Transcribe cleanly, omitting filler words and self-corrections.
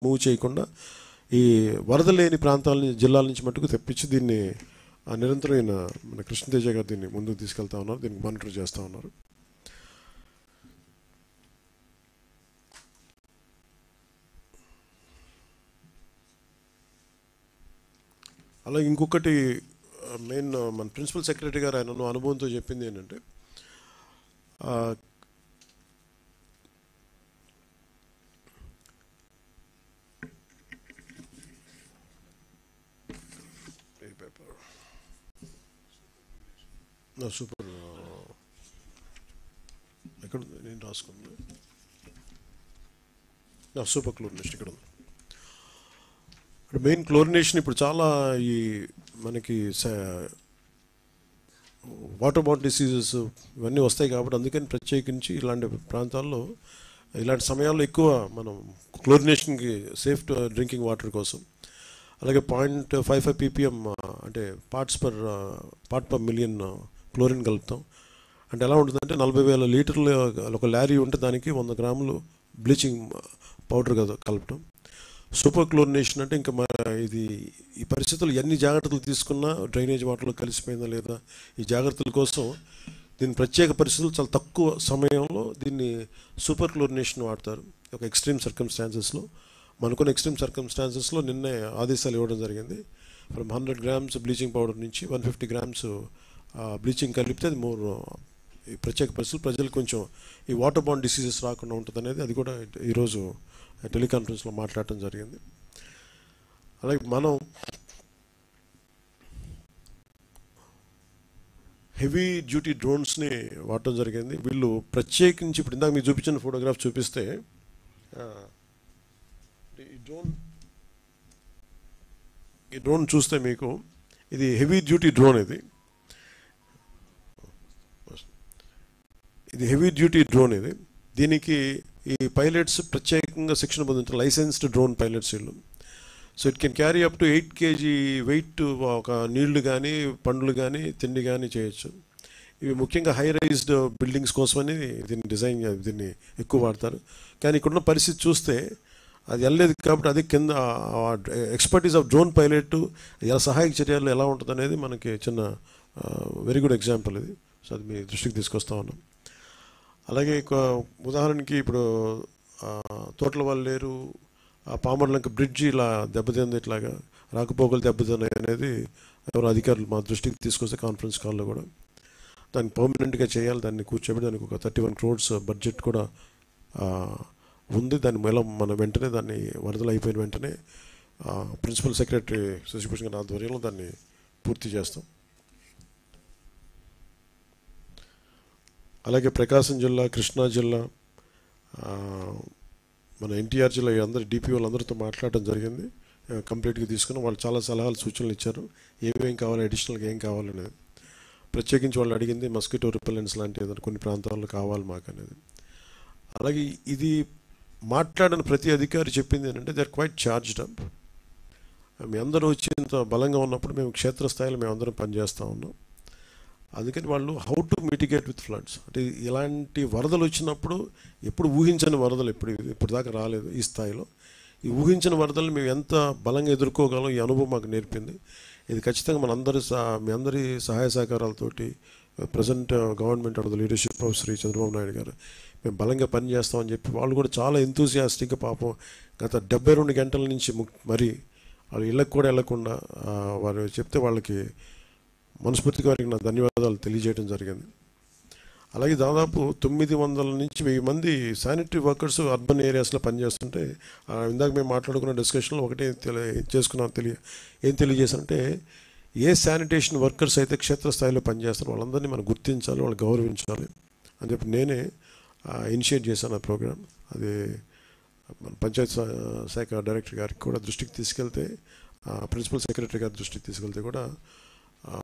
Move చేయకుండా ఈ వరద లేని ప్రాంతాల జిల్లాల నుంచి మట్టుకు తెప్పించి దీన్ని నిరంతరమైన మన కృష్ణతేజ గారు దీన్ని ముందుకు తీసుకెళ్తా ఉన్నారు, దీన్ని మానిటర్ చేస్తూ ఉన్నారు. అలాగే ఇంకొకటి మెయిన్ మన ప్రిన్సిపల్ సెక్రటరీ గారు ఆయన అనుభవంతో చెప్పింది ఏంటంటే సూపర్ ఎక్కడ నేను రాసుకుంది సూపర్ క్లోరినేషన్ ఇక్కడ ఉంది. మెయిన్ క్లోరినేషన్ ఇప్పుడు చాలా ఈ మనకి వాటర్ బాటిల్ డిసీజెస్ ఇవన్నీ వస్తాయి కాబట్టి అందుకని ప్రత్యేకించి ఇలాంటి ప్రాంతాల్లో ఇలాంటి సమయాల్లో ఎక్కువ మనం క్లోరినేషన్కి సేఫ్ డ్రింకింగ్ వాటర్ కోసం అలాగే 0.55 ppm అంటే పార్ట్ పర్ మిలియన్ క్లోరిన్ కలుపుతాం. అంటే ఎలా ఉంటుందంటే 40,000 లీటర్లు ఒక లారీ ఉంటే దానికి 100 గ్రాములు బ్లీచింగ్ పౌడర్ కలపటం. సూపర్ క్లోరినేషన్ అంటే ఇంకా ఇది ఈ పరిస్థితులు ఎన్ని జాగ్రత్తలు తీసుకున్నా డ్రైనేజ్ వాటర్లో కలిసిపోయిందా లేదా ఈ జాగ్రత్తల కోసం దీని ప్రత్యేక పరిస్థితులు చాలా తక్కువ సమయంలో దీన్ని సూపర్ క్లోరినేషన్ వాడతారు. ఒక ఎక్స్ట్రీమ్ సర్కమ్స్టాన్సెస్లో మనకున్న ఎక్స్ట్రీమ్ సర్కమ్స్టాన్సెస్లో నిన్నే ఆదేశాలు ఇవ్వడం జరిగింది. ఫ్రమ్ 100 grams బ్లీచింగ్ పౌడర్ నుంచి 150 grams బ్లీచింగ్ కలిపితే అది మోర్ ఈ ప్రత్యేక పరిస్థితులు ప్రజలకు కొంచెం ఈ వాటర్ బాండ్ డిసీజెస్ రాకుండా ఉంటుంది అనేది అది కూడా ఈరోజు టెలికాన్ఫరెన్స్లో మాట్లాడటం జరిగింది. అలాగే మనం హెవీ డ్యూటీ డ్రోన్స్ని వాడటం జరిగింది. వీళ్ళు ప్రత్యేకించి ఇప్పుడు ఇందాక మీకు చూపించిన ఫోటోగ్రాఫ్ చూపిస్తే ఈ డ్రోన్ చూస్తే మీకు ఇది హెవీ డ్యూటీ డ్రోన్. ఇది హెవీ డ్యూటీ డ్రోన్. దీనికి ఈ పైలట్స్ ప్రత్యేకంగా శిక్షణ పొందిన లైసెన్స్డ్ డ్రోన్ పైలట్స్ వీళ్ళు. So it can carry up to 8 kg weight ఒక నీళ్లు కానీ పండ్లు కానీ తిండి కానీ చేయొచ్చు. ఇవి ముఖ్యంగా హై రైజ్డ్ బిల్డింగ్స్ కోసమని దీన్ని ఎక్కువ వాడతారు. కానీ ఇక్కడున్న పరిస్థితి చూస్తే అది వెళ్ళలేదు కాబట్టి అది కింద ఎక్స్పర్టీస్ ఆఫ్ డ్రోన్ పైలట్ ఎలా సహాయక చర్యలు ఎలా ఉంటుంది అనేది మనకి చిన్న వెరీ గుడ్ ఎగ్జాంపుల్ ఇది. సో అది మీ దృష్టికి తీసుకొస్తా ఉన్నాం. అలాగే ఉదాహరణకి ఇప్పుడు తోటల వాళ్ళు లేరు పామర్లంక బ్రిడ్జి ఇలా దెబ్బతింది, ఇట్లాగా రాకపోకలు దెబ్బతిన్నాయి అనేది ఎవరు అధికారులు మా దృష్టికి తీసుకొస్తే కాన్ఫరెన్స్ కాల్లో కూడా దాన్ని పర్మనెంట్గా చేయాలి. దాన్ని కూర్చోబెట్టి దానికి ఒక 31 crores బడ్జెట్ కూడా ఉంది. దాన్ని మన వెంటనే దాన్ని వరదలు అయిపోయిన వెంటనే ప్రిన్సిపల్ సెక్రటరీ శశిభూషణ్ గారి ఆధ్వర్యంలో దాన్ని పూర్తి చేస్తాం. అలాగే ప్రకాశం జిల్లా, కృష్ణా జిల్లా, మన ఎన్టీఆర్ జిల్లా అందరు డిపి వాళ్ళందరితో మాట్లాడటం జరిగింది. కంప్లీట్గా తీసుకుని వాళ్ళు చాలా సలహాలు సూచనలు ఇచ్చారు. ఏమేం కావాలి, అడిషనల్గా ఏం కావాలనేది. ప్రత్యేకించి వాళ్ళు అడిగింది మస్కిటో రిపెలెంట్స్ లాంటి ఏదైనా కొన్ని ప్రాంతాల్లో కావాలి మాకు అనేది. అలాగే ఇది మాట్లాడిన ప్రతి అధికారి చెప్పింది ఏంటంటే they are quite charged up. మీ అందరూ వచ్చి ఇంత బలంగా ఉన్నప్పుడు మేము క్షేత్రస్థాయిలో మేము అందరం పనిచేస్తూ ఉన్నాం. అందుకని వాళ్ళు how to mitigate with floods అంటే ఇలాంటి వరదలు వచ్చినప్పుడు ఎప్పుడు ఊహించని వరదలు ఇప్పుడు దాకా రాలేదు ఈ స్థాయిలో. ఈ ఊహించిన వరదలు మేము ఎంత బలంగా ఎదుర్కోగలం ఈ అనుభవం మాకు నేర్పింది. ఇది ఖచ్చితంగా మీ అందరి సహాయ సహకారాలతోటి present government under the leadership of Shri Chandrababu Naidu garu మేము బలంగా పనిచేస్తామని చెప్పి వాళ్ళు కూడా చాలా ఎంతూసియాస్టిక్గా పాపం గత 72 గంటల నుంచి మరి వాళ్ళు ఇళ్ళకు కూడా వెళ్ళకుండా వారు చెప్తే వాళ్ళకి మనస్ఫూర్తిగా వారికి నా ధన్యవాదాలు తెలియజేయడం జరిగింది. అలాగే దాదాపు 900 నుంచి 1000 మంది శానిటరీ వర్కర్స్ అర్బన్ ఏరియాస్లో పనిచేస్తుంటే ఇందాక మేము మాట్లాడుకున్న డిస్కషన్లో ఒకటే ఏం తెలియజేశానంటే ఏ శానిటేషన్ వర్కర్స్ అయితే క్షేత్రస్థాయిలో పనిచేస్తారో వాళ్ళందరినీ మనం గుర్తించాలి, వాళ్ళు గౌరవించాలి అని చెప్పి నేనే ఇనిషియేట్ చేశాను ఆ ప్రోగ్రామ్. అది మన పంచాయత్ శాఖ డైరెక్టర్ గారికి కూడా దృష్టికి తీసుకెళ్తే ప్రిన్సిపల్ సెక్రటరీ గారి దృష్టికి తీసుకెళ్తే కూడా